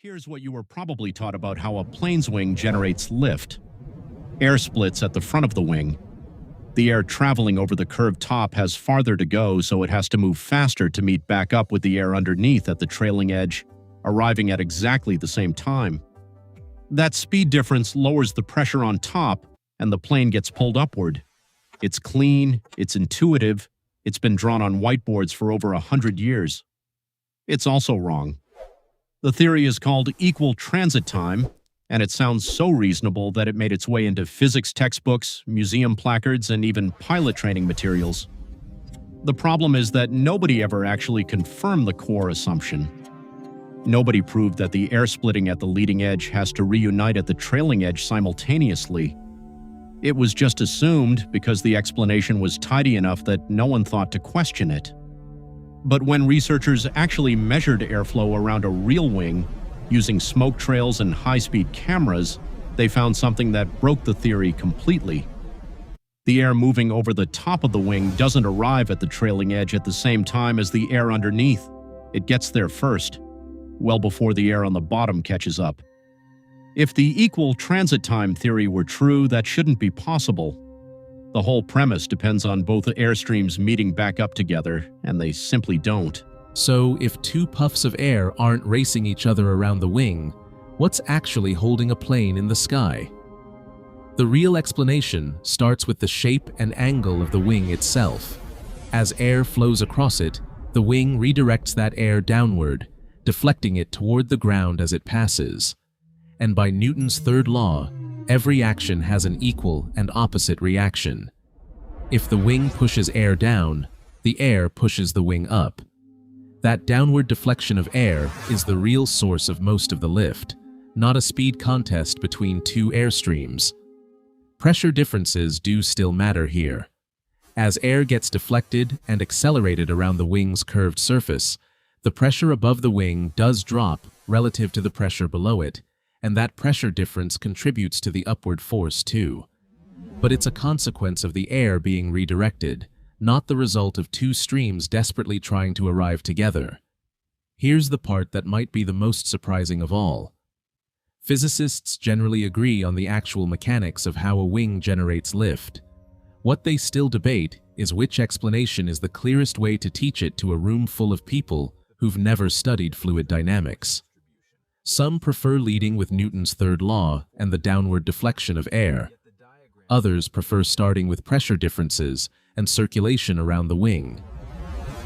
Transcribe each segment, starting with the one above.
Here's what you were probably taught about how a plane's wing generates lift. Air splits at the front of the wing. The air traveling over the curved top has farther to go, so it has to move faster to meet back up with the air underneath at the trailing edge, arriving at exactly the same time. That speed difference lowers the pressure on top, and the plane gets pulled upward. It's clean, it's intuitive, it's been drawn on whiteboards for over 100 years. It's also wrong. The theory is called equal transit time, and it sounds so reasonable that it made its way into physics textbooks, museum placards, and even pilot training materials. The problem is that nobody ever actually confirmed the core assumption. Nobody proved that the air splitting at the leading edge has to reunite at the trailing edge simultaneously. It was just assumed because the explanation was tidy enough that no one thought to question it. But when researchers actually measured airflow around a real wing, using smoke trails and high-speed cameras, they found something that broke the theory completely. The air moving over the top of the wing doesn't arrive at the trailing edge at the same time as the air underneath. It gets there first, well before the air on the bottom catches up. If the equal transit time theory were true, that shouldn't be possible. The whole premise depends on both airstreams meeting back up together, and they simply don't. So, if two puffs of air aren't racing each other around the wing, what's actually holding a plane in the sky? The real explanation starts with the shape and angle of the wing itself. As air flows across it, the wing redirects that air downward, deflecting it toward the ground as it passes. And by Newton's third law, every action has an equal and opposite reaction. If the wing pushes air down, the air pushes the wing up. That downward deflection of air is the real source of most of the lift, not a speed contest between two airstreams. Pressure differences do still matter here. As air gets deflected and accelerated around the wing's curved surface, the pressure above the wing does drop relative to the pressure below it, and that pressure difference contributes to the upward force too. But it's a consequence of the air being redirected, not the result of two streams desperately trying to arrive together. Here's the part that might be the most surprising of all. Physicists generally agree on the actual mechanics of how a wing generates lift. What they still debate is which explanation is the clearest way to teach it to a room full of people who've never studied fluid dynamics. Some prefer leading with Newton's third law and the downward deflection of air. Others prefer starting with pressure differences and circulation around the wing.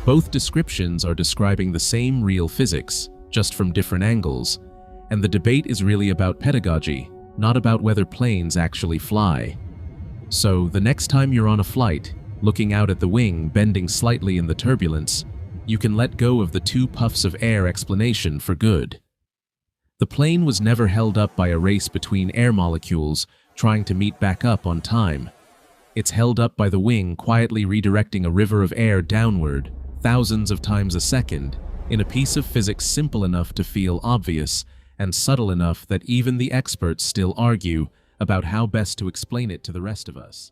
Both descriptions are describing the same real physics, just from different angles, and the debate is really about pedagogy, not about whether planes actually fly. So, the next time you're on a flight, looking out at the wing bending slightly in the turbulence, you can let go of the two puffs of air explanation for good. The plane was never held up by a race between air molecules trying to meet back up on time. It's held up by the wing quietly redirecting a river of air downward, thousands of times a second, in a piece of physics simple enough to feel obvious and subtle enough that even the experts still argue about how best to explain it to the rest of us.